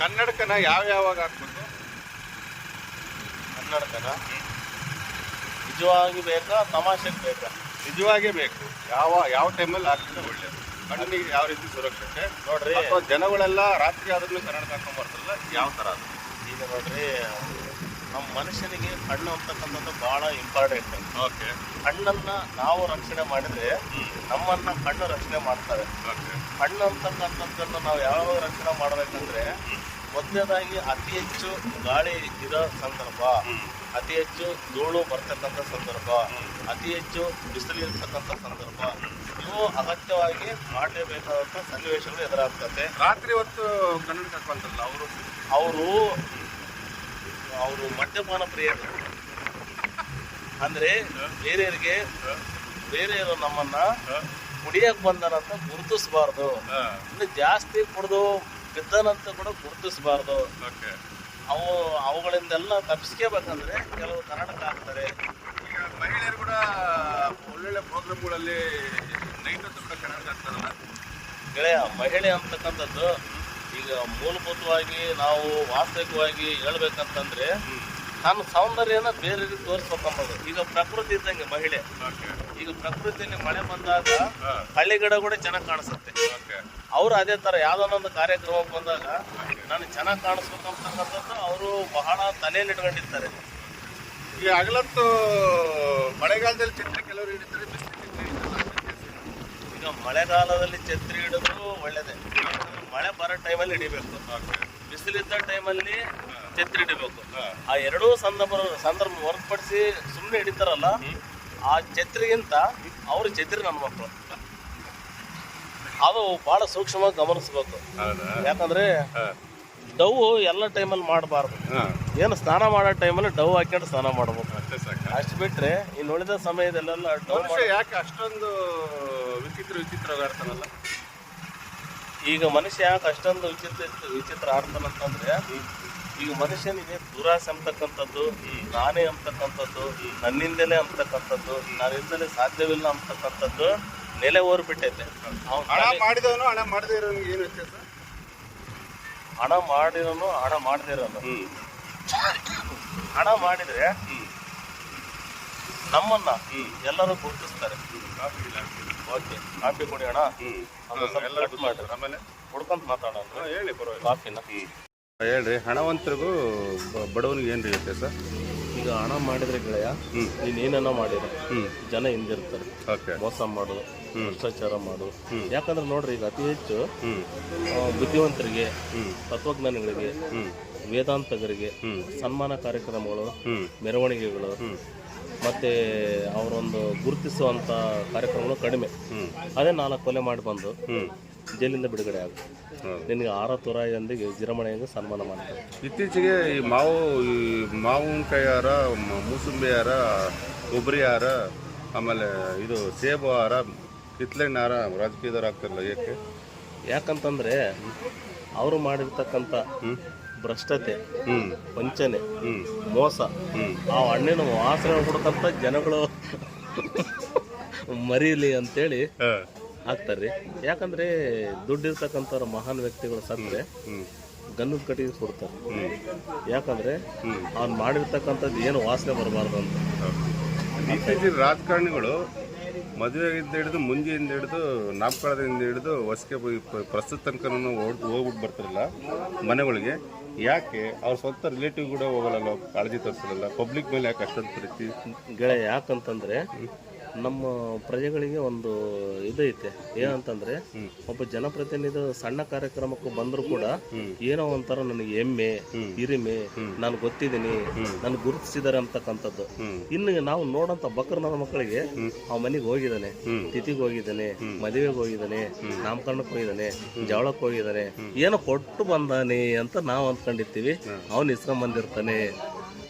ಕನ್ನಡಕನ ಯಾವಾಗ ಹಾಕ್ಬೇಕು? ಕನ್ನಡಕನ ನಿಜವಾಗಿ ಬೇಕಾ ತಮಾಷೆಗೆ ಬೇಕಾ? ನಿಜವಾಗೇ ಬೇಕು. ಯಾವ ಟೈಮಲ್ಲಿ ಹಾಕಿದ್ರೆ ಒಳ್ಳೇದು, ಕಣ್ಣಿಗೆ ಯಾವ ರೀತಿ ಸುರಕ್ಷತೆ ನೋಡ್ರಿ. ಅಥವಾ ಜನಗಳೆಲ್ಲ ರಾತ್ರಿ ಆದ್ರೂ ಕನ್ನಡಕ ಹಾಕೊಂಡ್ ಬರ್ತಾರಲ್ಲ, ಯಾವ ಥರ ಅದು? ಈಗ ನೋಡ್ರಿ, ನಮ್ಮ ಮನುಷ್ಯನಿಗೆ ಕಣ್ಣು ಅಂತಕ್ಕಂಥದ್ದು ಬಹಳ ಇಂಪಾರ್ಟೆಂಟ್. ಓಕೆ. ಕಣ್ಣನ್ನ ನಾವು ರಕ್ಷಣೆ ಮಾಡಿದ್ರೆ ನಮ್ಮನ್ನ ಕಣ್ಣು ರಕ್ಷಣೆ ಮಾಡ್ತವೆ. ಓಕೆ. ಕಣ್ಣು ಅಂತಕ್ಕಂಥದ್ದನ್ನು ನಾವು ಯಾವಾಗ ರಕ್ಷಣೆ ಮಾಡಬೇಕಂದ್ರೆ, ಮೊದಲನೇದಾಗಿ ಅತಿ ಹೆಚ್ಚು ಗಾಳಿ ಇರೋ ಸಂದರ್ಭ, ಅತಿ ಹೆಚ್ಚು ಧೂಳು ಬರ್ತಕ್ಕಂಥ ಸಂದರ್ಭ, ಅತಿ ಹೆಚ್ಚು ಬಿಸಿಲು ಇರ್ತಕ್ಕಂಥ ಸಂದರ್ಭ, ಇವು ಅಗತ್ಯವಾಗಿ ಮಾಡಲೇಬೇಕಾದಂಥ ಸನ್ನಿವೇಶಗಳು ಎದುರಾಗ್ತದೆ. ರಾತ್ರಿ ಹೊತ್ತು ಕನ್ನಡಕ ಹಾಕೊಂತಾರಲ್ಲ ಅವರು ಮದ್ಯಪಾನ ಪ್ರಿಯರು. ಅಂದ್ರೆ ಬೇರೆಯವರು ನಮ್ಮನ್ನ ಕುಡಿಯಕ್ ಬಂದನಂತ ಗುರುತಿಸಬಾರ್ದು, ಇನ್ನು ಜಾಸ್ತಿ ಕುಡಿದು ಬಿದ್ದನಂತ ಕೂಡ ಗುರುತಿಸಬಾರ್ದು. ಅವುಗಳಿಂದೆಲ್ಲ ತಪ್ಪಿಸ್ಕೋಬೇಕಂದ್ರೆ ಕೆಲವು ಕನ್ನಡಕ ಹಾಕ್ತಾರೆ. ಈಗ ಮಹಿಳೆಯರು ಕೂಡ ಒಳ್ಳೊಳ್ಳೆ ಪ್ರೋಗ್ರಾಮ್ಗಳಲ್ಲಿ ನೈಟ್ ಹೊತ್ತು ಕೂಡ ಕನ್ನಡಕ ಹಾಕ್ತಾರಲ್ಲ ಗೆಳೆಯ. ಮಹಿಳೆ ಅಂತಕ್ಕಂಥದ್ದು ಈಗ ಮೂಲಭೂತವಾಗಿ ನಾವು ವಾಸ್ತವಿಕವಾಗಿ ಹೇಳ್ಬೇಕಂತಂದ್ರೆ ತನ್ನ ಸೌಂದರ್ಯನ ಬೇರೆಯವರಿಗೆ ತೋರಿಸ್ಬೇಕಂಬೋದು. ಈಗ ಪ್ರಕೃತಿ ಇದ್ದಂಗೆ ಮಹಿಳೆ. ಈಗ ಪ್ರಕೃತಿಯಲ್ಲಿ ಮಳೆ ಬಂದಾಗ ಹಳ್ಳಿ ಗಿಡ ಕೂಡ ಚೆನ್ನಾಗಿ ಕಾಣಿಸುತ್ತೆ. ಅವರು ಅದೇ ಥರ ಯಾವುದೊಂದು ಕಾರ್ಯಕ್ರಮಕ್ಕೆ ಬಂದಾಗ ನಾನು ಚೆನ್ನಾಗಿ ಕಾಣಿಸ್ಬೇಕಂತಕ್ಕಂಥದ್ದು ಅವರು ಬಹಳ ತಲೆಯಲ್ಲಿ ಇಟ್ಕೊಂಡಿರ್ತಾರೆ. ಈ ಹಗಲತ್ತು ಮಳೆಗಾಲದಲ್ಲಿ ಛತ್ರಿ ಕೆಲವರು ಹಿಡಿತಾರೆ, ಈಗ ಮಳೆಗಾಲದಲ್ಲಿ ಛತ್ರಿ ಹಿಡಿದ್ರು ಒಳ್ಳೇದೇ. ಮಳೆ ಬರೋ ಟೈಮಲ್ಲಿ ಹಿಡಿಬೇಕು, ಬಿಸಿಲಿದ್ದ ಟೈಮಲ್ಲಿ ಛತ್ರಿ ಹಿಡಿಬೇಕು. ಆ ಎರಡೂ ಸಂದರ್ಭ ಹೊರತುಪಡಿಸಿ ಸುಮ್ಮನೆ ಹಿಡಿತಾರಲ್ಲ, ಆ ಛತ್ರಿಗಿಂತ ಅವ್ರ ಛತ್ರಿ ನನ್ನ ಮಕ್ಕಳು. ಅದು ಬಹಳ ಸೂಕ್ಷ್ಮವಾಗಿ ಗಮನಿಸ್ಬೇಕು. ಯಾಕಂದ್ರೆ ಡವ್ ಎಲ್ಲ ಟೈಮಲ್ಲಿ ಮಾಡಬಾರ್ದು. ಏನು ಸ್ನಾನ ಮಾಡೋ ಟೈಮಲ್ಲಿ ಡವ್ ಹಾಕೊಂಡು ಸ್ನಾನ ಮಾಡ್ಬೇಕು, ಅಷ್ಟು ಬಿಟ್ರೆ ಇನ್ನು ಉಳಿದ ಸಮಯದಲ್ಲೆಲ್ಲ ಡವ್. ಯಾಕೆ ಅಷ್ಟೊಂದು ವಿಚಿತ್ರ ಆಡ್ತಾನಲ್ಲ? ಈಗ ಮನುಷ್ಯ ಯಾಕೆ ಅಷ್ಟೊಂದು ವಿಚಿತ್ರ ಆಡ್ತಾನಂತಂದ್ರೆ, ಈಗ ಮನುಷ್ಯನಿಗೆ ದುರಾಸೆ ಅಂತಕ್ಕಂಥದ್ದು, ನಾನೇ ಅಂತಕ್ಕಂಥದ್ದು, ನನ್ನಿಂದಲೇ ಅಂತಕ್ಕಂಥದ್ದು, ನಾನಿಂದಲೇ ಸಾಧ್ಯವಿಲ್ಲ ಅಂತಕ್ಕಂಥದ್ದು ನೆಲೆ ಓರ್ಬಿಟ್ಟೈತೆ. ಹಣ ಮಾಡಿದವನು ಹಣ ಮಾಡದೇ ಇರೋನಿಗೆ ಏನು ವ್ಯತ್ಯಾಸ? ಹಣ ಮಾಡಿರೋನು ಹಣ ಮಾಡದೇ ಇರೋನು. ಹಣ ಮಾಡಿದ್ರೆ ನಮ್ಮನ್ನ ಎಲ್ಲರೂ ಗುರುತಿಸ್ತಾರೆ. ಓಕೆ, ಕಾಫಿ ಕುಡಿ ಅಣ್ಣ, ಆಮೇಲೆ ಹುಡ್ಕೊಂತ ಮಾತಾಡೋಣ. ಹೇಳಿ ಪರವಾಗಿಲ್ಲ. ಕಾಫಿನ ಹೇಳ್ರಿ. ಹಣವಂತರಿಗೂ ಬಡವನಿಗೆ ಏನು ರೀ ವ್ಯತ್ಯಾಸ? ಈಗ ಹಣ ಮಾಡಿದ್ರೆ ಗೆಳೆಯ, ನೀನೇನ ಮಾಡಿದ್ರೆ ಜನ ಹಿಂದಿರ್ತಾರೆ. ಮೋಸ ಮಾಡೋದು, ಭ್ರಷ್ಟಾಚಾರ ಮಾಡೋದು. ಯಾಕಂದ್ರೆ ನೋಡ್ರಿ, ಈಗ ಅತಿ ಹೆಚ್ಚು ಬುದ್ಧಿವಂತರಿಗೆ, ತತ್ವಜ್ಞಾನಿಗಳಿಗೆ, ವೇದಾಂತಕರಿಗೆ ಸನ್ಮಾನ ಕಾರ್ಯಕ್ರಮಗಳು, ಮೆರವಣಿಗೆಗಳು ಮತ್ತೆ ಅವರೊಂದು ಗುರುತಿಸುವಂಥ ಕಾರ್ಯಕ್ರಮಗಳು ಕಡಿಮೆ. ಅದೇ 4 ಕೊಲೆ ಮಾಡಿ ಬಂದು ಜೈಲಿಂದ ಬಿಡುಗಡೆ ಆಗುತ್ತೆ. ನಿನಗೆ 6 ತುರಾಯಿಯೊಂದಿಗೆ ವಿಜೃಂಭಣೆಯಿಂದ ಸನ್ಮಾನ ಮಾಡ್ತಾರೆ. ಇತ್ತೀಚೆಗೆ ಈ ಮಾವಿನಕಾಯಿ ಹಾರ, ಮೂಸಂಬಿ ಹಾರ, ಕೊಬ್ಬರಿ ಹಾರ, ಆಮೇಲೆ ಇದು ಸೇಬು ಹಾರ, ಕಿತ್ಲೆಹಣ್ಣು ಹಾರ ರಾಜಕೀಯದವ್ರು ಆಗ್ತಾರಲ್ಲ, ಏಕೆ? ಯಾಕಂತಂದ್ರೆ ಅವರು ಮಾಡಿರ್ತಕ್ಕಂಥ ಭ್ರಷ್ಟತೆ, ವಂಚನೆ, ಮೋಸ, ಆ ಹಣ್ಣಿನ ವಾಸನೆ ಹುಡುಕಂತ ಜನಗಳು ಮರೀಲಿ ಅಂತೇಳಿ ಹಾಕ್ತಾರ್ರಿ. ಯಾಕಂದ್ರೆ ದುಡ್ಡಿರ್ತಕ್ಕಂಥವ್ರ ಮಹಾನ್ ವ್ಯಕ್ತಿಗಳು ಸತ್ತರೆ ಗನ್ನದ ಕಟ್ಟಿಗೆ ಕೊಡ್ತಾರೆ. ಯಾಕಂದ್ರೆ ಅವ್ನು ಮಾಡಿರ್ತಕ್ಕಂಥದ್ದು ಏನು ವಾಸನೆ ಬರಬಾರ್ದು ಅಂತ. ಇತ್ತೀಚಿನ ರಾಜಕಾರಣಿಗಳು ಮದುವೆಗಿಂದ ಹಿಡಿದು, ಮುಂಜೆಯಿಂದ ಹಿಡಿದು, ನಾಮಕರಣದಿಂದ ಹಿಡಿದು ಹೊಸಕೆ ಪ್ರಸ್ತುತ ತನಕ ಹೋಗ್ಬಿಟ್ಟು ಬರ್ತಾರಲ್ಲ ಮನೆಗಳಿಗೆ. ಯಾಕೆ ಅವ್ರ ಸ್ವಂತ ರಿಲೇಟಿವ್ ಕೂಡ ಹೋಗಲ್ಲ, ಕಾಳಜಿ ತೋರಿಸಲ್ಲ? ಪಬ್ಲಿಕ್ ಮೇಲೆ ಯಾಕೆ ಅಷ್ಟೊಂದು ಪ್ರೀತಿ ಗೆಳೆಯ? ಯಾಕಂತಂದ್ರೆ ನಮ್ಮ ಪ್ರಜೆಗಳಿಗೆ ಒಂದು ಇದೈತೆ, ಏನಂತಂದ್ರೆ ಒಬ್ಬ ಜನಪ್ರತಿನಿಧಿ ಸಣ್ಣ ಕಾರ್ಯಕ್ರಮಕ್ಕೂ ಬಂದರೂ ಕೂಡ ಏನೋ ಒಂಥರ ನನಗೆ ಹೆಮ್ಮೆ, ಹಿರಿಮೆ, ನಾನು ಗೊತ್ತಿದ್ದೀನಿ, ನಾನು ಗುರುತಿಸಿದ್ದಾರೆ ಅಂತಕ್ಕಂಥದ್ದು. ಇನ್ನು ನಾವು ನೋಡಂತ ಬಕ್ರನ ಮಕ್ಕಳಿಗೆ ಅವ ಮನೆಗೆ ಹೋಗಿದ್ದಾನೆ, ತಿಥಿಗೆ ಹೋಗಿದ್ದಾನೆ, ಮದುವೆಗೆ ಹೋಗಿದ್ದಾನೆ, ನಾಮಕರಣಕ್ಕೆ ಹೋಗಿದ್ದಾನೆ, ಜವಳಕ್ಕೆ ಹೋಗಿದ್ದಾನೆ, ಏನೋ ಕೊಟ್ಟು ಬಂದಾನೆ ಅಂತ ನಾವು ಅಂದ್ಕೊಂಡಿರ್ತೀವಿ. ಅವನು ಇಸ್ಕೊಂಡ್ ಬಂದಿರ್ತಾನೆ.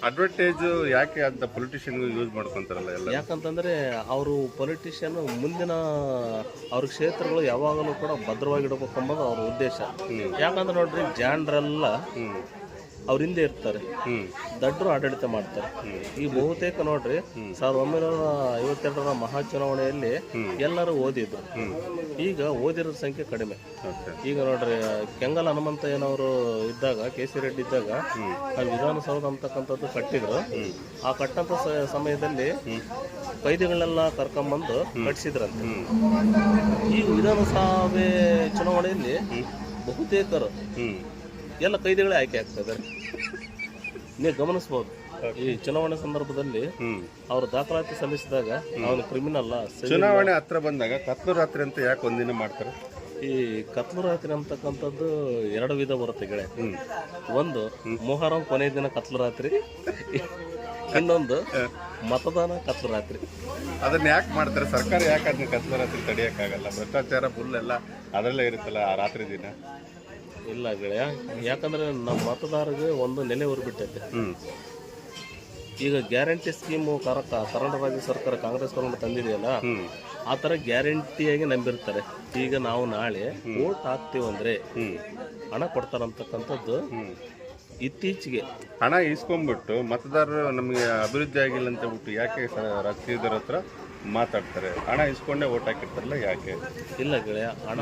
ಅಡ್ವರ್ಟೈಸ್ ಯಾಕೆ ಅಂತ ಪೊಲಿಟಿಷಿಯನ್ಗೂ ಯೂಸ್ ಮಾಡ್ಕೊಂತಾರಲ್ಲ ಎಲ್ಲ? ಯಾಕಂತಂದ್ರೆ ಅವರು ಪೊಲಿಟಿಷಿಯನ್ ಮುಂದಿನ ಅವ್ರ ಕ್ಷೇತ್ರಗಳು ಯಾವಾಗಲೂ ಕೂಡ ಭದ್ರವಾಗಿಡಬೇಕಂಬುದು ಅವ್ರ ಉದ್ದೇಶ. ಯಾಕಂದ್ರೆ ನೋಡ್ರಿ, ಜಾಣರೆಲ್ಲ ಅವ್ರ ಹಿಂದೆ ಇರ್ತಾರೆ, ದಡ್ಡರು ಆಡಳಿತ ಮಾಡ್ತಾರೆ. ಈ ಬಹುತೇಕ ನೋಡ್ರಿ 1952ರ ಮಹಾ ಚುನಾವಣೆಯಲ್ಲಿ ಎಲ್ಲರೂ ಓದಿದ್ರು. ಈಗ ಓದಿರೋ ಸಂಖ್ಯೆ ಕಡಿಮೆ. ಈಗ ನೋಡ್ರಿ ಕೆಂಗಲ್ ಹನುಮಂತಯ್ಯನವರು ಇದ್ದಾಗ, ಕೆ.ಸಿ. ರೆಡ್ಡಿ ಇದ್ದಾಗ ಆ ವಿಧಾನಸೌಧ ಅಂತಕ್ಕಂಥದ್ದು ಕಟ್ಟಿದ್ರು. ಆ ಕಟ್ಟಂತ ಸಮಯದಲ್ಲಿ ಕೈದಿಗಳನ್ನೆಲ್ಲ ಕರ್ಕೊಂಬಂದು ಕಟ್ಸಿದ್ರಂತೆ. ಈ ವಿಧಾನಸಭೆ ಚುನಾವಣೆಯಲ್ಲಿ ಬಹುತೇಕರು ಎಲ್ಲ ಕೈದಿಗಳೇ ಆಯ್ಕೆ ಆಗ್ತಿದ್ದಾರೆ. ನೀವು ಗಮನಿಸಬಹುದು. ಈ ಚುನಾವಣೆ ಸಂದರ್ಭದಲ್ಲಿ ಅವರು ದಾಖಲಾತಿ ಸಲ್ಲಿಸಿದಾಗ ಅವನು ಕ್ರಿಮಿನಲ್. ಚುನಾವಣೆ ಹತ್ರ ಬಂದಾಗ ಕತ್ಲು ರಾತ್ರಿ ಅಂತ ಯಾಕೆ ಒಂದಿನ ಮಾಡ್ತಾರೆ? ಈ ಕತ್ಲು ರಾತ್ರಿ ಅಂತಕ್ಕಂಥದ್ದು ಎರಡು ವಿಧ ಬರುತ್ತೆ ಗೆಳೆ. ಒಂದು ಮೊಹರಂ ಕೊನೆ ದಿನ ಕತ್ಲು ರಾತ್ರಿ, ಇನ್ನೊಂದು ಮತದಾನ ಕತ್ಲು ರಾತ್ರಿ. ಅದನ್ನ ಯಾಕೆ ಮಾಡ್ತಾರೆ? ಸರ್ಕಾರ ಯಾಕೆ ಅದನ್ನ ಕತ್ಲು ರಾತ್ರಿ ತಡೆಯೋಕ್ಕಾಗಲ್ಲ? ಭ್ರಷ್ಟಾಚಾರ ಫುಲ್ ಎಲ್ಲ ಅದರಲ್ಲೇ ಇರುತ್ತಲ್ಲ ಆ ರಾತ್ರಿ ದಿನ. ಇಲ್ಲ ಗೆಳೆಯ, ಯಾಕಂದ್ರೆ ನಮ್ಮ ಮತದಾರರಿಗೆ ಒಂದು ನೆಲೆ ಹೊರಬಿಟ್ಟೈತೆ. ಈಗ ಗ್ಯಾರಂಟಿ ಸ್ಕೀಮು ಕರ್ನಾಟಕ ರಾಜ್ಯ ಸರ್ಕಾರ ಕಾಂಗ್ರೆಸ್ ಗೌರ್ಮೆಂಟ್ ತಂದಿದೆಯಲ್ಲ, ಆ ಥರ ಗ್ಯಾರಂಟಿಯಾಗಿ ನಂಬಿರ್ತಾರೆ. ಈಗ ನಾವು ನಾಳೆ ವೋಟ್ ಹಾಕ್ತೀವಂದ್ರೆ ಹಣ ಕೊಡ್ತಾರಂತಕ್ಕಂಥದ್ದು ಇತ್ತೀಚೆಗೆ ಹಣ ಇಸ್ಕೊಂಡ್ಬಿಟ್ಟು ಮತದಾರರು ನಮಗೆ ಅಭಿವೃದ್ಧಿ ಆಗಿಲ್ಲ ಅಂತ ಹೇಳ್ಬಿಟ್ಟು ಯಾಕೆ ರಾಜಕೀಯದವ್ರ ಹತ್ರ ಮಾತಾಡ್ತಾರೆ? ಹಣ ಇಸ್ಕೊಂಡೇ ಓಟ್ ಹಾಕಿರ್ತಾರಲ್ಲ, ಯಾಕೆ? ಇಲ್ಲ ಗೆಳೆಯ, ಹಣ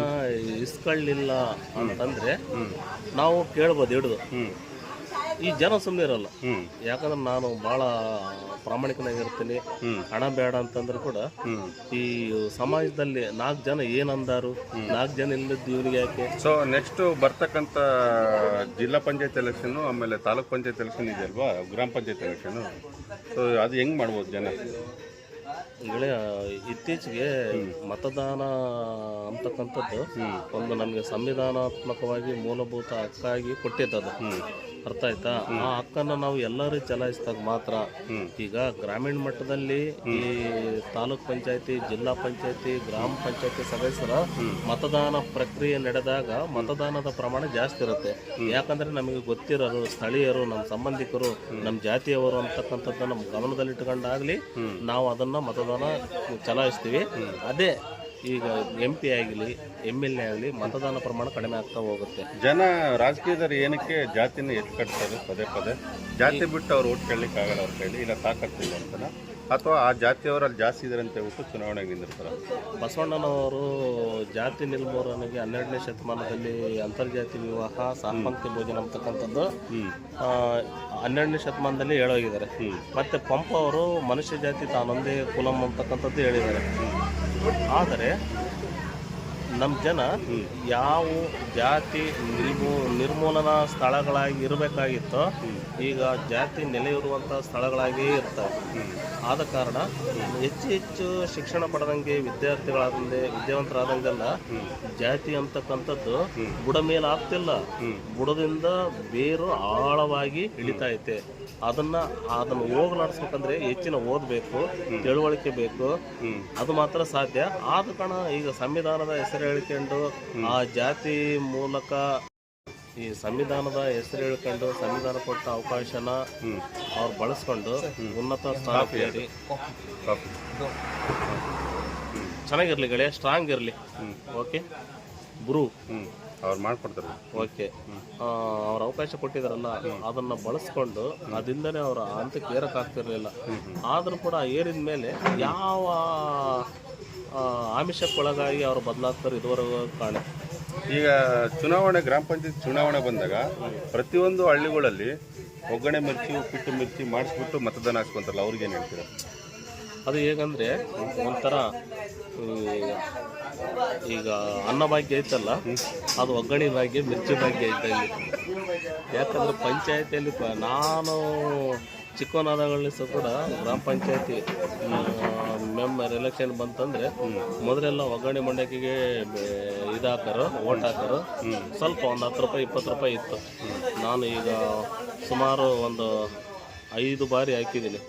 ಇಸ್ಕೊಳ್ಳಿಲ್ಲ ಅಂತಂದ್ರೆ ನಾವು ಕೇಳ್ಬೋದು ಹಿಡಿದು. ಈ ಜನ ಸುಮ್ಮನೆ ಇರಲ್ಲ. ಯಾಕಂದ್ರೆ ನಾನು ಬಹಳ ಪ್ರಾಮಾಣಿಕನಾಗಿರ್ತೀನಿ. ಹಣ ಬೇಡ ಅಂತಂದ್ರೆ ಕೂಡ ಈ ಸಮಾಜದಲ್ಲಿ 4 ಜನ ಏನಂದಾರು, 4 ಜನ ಇಲ್ಲದ್ದು ಇವನಿಗೆ ಯಾಕೆ? ಸೊ ನೆಕ್ಸ್ಟ್ ಬರ್ತಕ್ಕಂಥ ಜಿಲ್ಲಾ ಪಂಚಾಯತ್ ಎಲೆಕ್ಷನ್, ಆಮೇಲೆ ತಾಲೂಕ್ ಪಂಚಾಯತ್ ಎಲೆಕ್ಷನ್ ಇದೆ ಅಲ್ವಾ, ಗ್ರಾಮ ಪಂಚಾಯತ್ ಎಲೆಕ್ಷನ್. ಸೊ ಅದು ಹೆಂಗ್ ಮಾಡ್ಬೋದು ಜನ? ಗೆಳೆಯ, ಇತ್ತೀಚೆಗೆ ಮತದಾನ ಅಂತಕ್ಕಂಥದ್ದು ಒಂದು ನಮಗೆ ಸಂವಿಧಾನಾತ್ಮಕವಾಗಿ ಮೂಲಭೂತ ಹಕ್ಕಾಗಿ ಕೊಟ್ಟಿದ್ದದು. ಅರ್ಥ ಆಯ್ತಾ? ಆ ಹಕ್ಕನ್ನು ನಾವು ಎಲ್ಲರೂ ಚಲಾಯಿಸಿದಾಗ ಮಾತ್ರ. ಈಗ ಗ್ರಾಮೀಣ ಮಟ್ಟದಲ್ಲಿ ಈ ತಾಲೂಕ್ ಪಂಚಾಯತಿ, ಜಿಲ್ಲಾ ಪಂಚಾಯತಿ, ಗ್ರಾಮ ಪಂಚಾಯತಿ ಸದಸ್ಯರ ಮತದಾನ ಪ್ರಕ್ರಿಯೆ ನಡೆದಾಗ ಮತದಾನದ ಪ್ರಮಾಣ ಜಾಸ್ತಿ ಇರುತ್ತೆ. ಯಾಕಂದ್ರೆ ನಮಗೆ ಗೊತ್ತಿರೋರು, ಸ್ಥಳೀಯರು, ನಮ್ಮ ಸಂಬಂಧಿಕರು, ನಮ್ಮ ಜಾತಿಯವರು ಅಂತಕ್ಕಂಥದ್ದನ್ನ ನಮ್ಮ ಗಮನದಲ್ಲಿಟ್ಟುಕೊಂಡಾಗ್ಲಿ ನಾವು ಅದನ್ನ ಮತದಾನ ಚಲಾಯಿಸ್ತೀವಿ. ಅದೇ ಈಗ MP ಆಗಲಿ, MLA ಆಗಲಿ ಮತದಾನ ಪ್ರಮಾಣ ಕಡಿಮೆ ಆಗ್ತಾ ಹೋಗುತ್ತೆ. ಜನ ರಾಜಕೀಯದವ್ರು ಏನಕ್ಕೆ ಜಾತಿನ ಎತ್ತು ಕಟ್ತಾರೆ ಪದೇ ಪದೇ? ಜಾತಿ ಬಿಟ್ಟು ಅವ್ರು ಓಟ್ ಕೇಳಲಿಕ್ಕೆ ಆಗಲ್ಲ ಅವ್ರ ಕೈಲಿ, ಇಲ್ಲ ತಾಕತ್ತಿಲ್ಲ ಅಂತನ, ಅಥವಾ ಆ ಜಾತಿಯವರು ಅಲ್ಲಿ ಜಾಸ್ತಿ ಇದ್ದಾರೆ ಅಂತ ಹೇಳ್ಬಿಟ್ಟು ಚುನಾವಣೆಗೆ ನಿಂದಿರ್ತಾರೆ? ಬಸವಣ್ಣನವರು ಜಾತಿ ನಿರ್ಮೂಲನೆಗೆ 12ನೇ ಶತಮಾನದಲ್ಲಿ ಅಂತರ್ಜಾತಿ ವಿವಾಹ, ಸಾಂಪಂಕ್ತಿ ಭೋಜನ ಅಂತಕ್ಕಂಥದ್ದು 12ನೇ ಶತಮಾನದಲ್ಲಿ ಹೇಳೋಗಿದ್ದಾರೆ. ಮತ್ತೆ ಪಂಪ ಅವರು ಮನುಷ್ಯ ಜಾತಿ ತಾನೊಂದೇ ಕುಲಂ ಅಂತಕ್ಕಂಥದ್ದು ಹೇಳಿದ್ದಾರೆ. ಆದರೆ ನಮ್ಮ ಜನ ಯಾವ ಜಾತಿ ನಿರ್ಮೂಲನಾ ಸ್ಥಳಗಳಾಗಿ ಇರಬೇಕಾಗಿತ್ತೋ ಈಗ ಜಾತಿ ನೆಲೆ ಇರುವಂಥ ಸ್ಥಳಗಳಾಗಿಯೇ ಇರ್ತವೆ. ಆದ ಕಾರಣ ಹೆಚ್ಚು ಶಿಕ್ಷಣ ಪಡೆದಂಗೆ ವಿದ್ಯಾವಂತರಾದಂಗೆಲ್ಲ ಜಾತಿ ಅಂತಕ್ಕಂಥದ್ದು ಬುಡ ಮೇಲೆ ಆಗ್ತಿಲ್ಲ, ಬುಡದಿಂದ ಬೇರು ಆಳವಾಗಿ ಇಳಿತಾ ಐತೆ. ಅದನ್ನು ಹೋಗಲಾಡಿಸ್ಬೇಕಂದ್ರೆ ಹೆಚ್ಚಿನ ಓದಬೇಕು, ತಿಳುವಳಿಕೆ ಬೇಕು, ಅದು ಮಾತ್ರ ಸಾಧ್ಯ. ಆದ ಕಾರಣ ಈಗ ಸಂವಿಧಾನದ ಹೆಸರು ಹೇಳ್ಕೊಂಡು ಆ ಜಾತಿ ಮೂಲಕ ಈ ಸಂವಿಧಾನದ ಹೆಸರು ಹೇಳ್ಕೊಂಡು ಸಂವಿಧಾನ ಕೊಟ್ಟ ಅವಕಾಶನ ಅವ್ರು ಬಳಸ್ಕೊಂಡು ಉನ್ನತ ಸ್ಥಾನಕ್ಕೇರಿ ಚೆನ್ನಾಗಿರ್ಲಿ ಗೆಳೆಯ, ಸ್ಟ್ರಾಂಗ್ ಇರಲಿ. ಓಕೆ ಬ್ರೂ, ಅವ್ರು ಮಾಡ್ಕೊಡ್ತಾರೆ. ಓಕೆ, ಅವ್ರ ಅವಕಾಶ ಕೊಟ್ಟಿದಾರಲ್ಲ ಅದನ್ನ ಬಳಸ್ಕೊಂಡು ಅದಿಂದಲೇ ಅವರ ಹಂತಕ್ಕೆ ಏರಕ್ಕಾಗ್ತಿರ್ಲಿಲ್ಲ. ಆದರೂ ಕೂಡ ಏರಿದ ಮೇಲೆ ಯಾವ ಆಮಿಷಕ್ಕೊಳಗಾಗಿ ಅವರು ಬದಲಾಗ್ತಾರೆ ಇದುವರೆಗೂ ಕಾಣೆ. ಈಗ ಚುನಾವಣೆ, ಗ್ರಾಮ ಪಂಚಾಯತ್ ಚುನಾವಣೆ ಬಂದಾಗ ಪ್ರತಿಯೊಂದು ಹಳ್ಳಿಗಳಲ್ಲಿ ಒಗ್ಗರಣೆ ಮಿರ್ಚಿ, ಉಪ್ಪಿಟ್ಟು ಮಿರ್ಚಿ ಮಾಡಿಸ್ಬಿಟ್ಟು ಮತದಾನ ಹಾಕ್ಸ್ಕೊಂತಾರಲ್ಲ, ಅವ್ರಿಗೇನು ಹೇಳ್ತೀರಾ? ಅದು ಹೇಗಂದ್ರೆ ಒಂಥರ ಈಗ ಅನ್ನ ಭಾಗ್ಯ ಐತಲ್ಲ, ಅದು ಒಗ್ಗರಣೆ ಭಾಗ್ಯ, ಮಿರ್ಚಿ ಭಾಗ್ಯ ಐತೆ ಇಲ್ಲಿ. ಯಾಕಂದ್ರೆ ಪಂಚಾಯತಿಯಲ್ಲಿ ನಾನು ಚಿಕ್ಕವನಾದಾಗಲಿ ಸಹ ಕೂಡ ಗ್ರಾಮ ಪಂಚಾಯತಿ ಮೆಂಬರ್ ಎಲೆಕ್ಷನ್ ಬಂತಂದ್ರೆ ಮೊದಲೆಲ್ಲ ಒಗ್ಗರಣೆ ಮಂಡಕ್ಕಿಗೆ ಇದಾಕಾರು, ಓಟ್ ಹಾಕಾರು. ಸ್ವಲ್ಪ ಒಂದು 10 ರೂಪಾಯಿ 20 ರೂಪಾಯಿ ಇತ್ತು. ನಾನು ಈಗ ಸುಮಾರು ಒಂದು 5 ಬಾರಿ ಹಾಕಿದ್ದೀನಿ.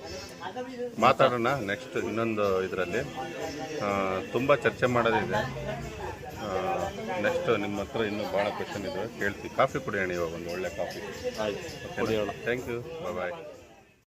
ಮಾತಾಡೋಣ ನೆಕ್ಸ್ಟ್ ಇನ್ನೊಂದು ಇದರಲ್ಲಿ. ತುಂಬ ಚರ್ಚೆ ಮಾಡೋದಿದೆ. ನೆಕ್ಸ್ಟ್ ನಿಮ್ಮ ಹತ್ರ ಇನ್ನೂ ಭಾಳ ಕ್ವೆಶನ್ ಇದೆ, ಕೇಳ್ತೀವಿ. ಕಾಫಿ ಕುಡಿಯೋಣ ಇವಾಗ, ಒಂದು ಒಳ್ಳೆ ಕಾಫಿ. ಆಯ್ತು, ಕುಡಿಯೋಣ. Thank you, bye.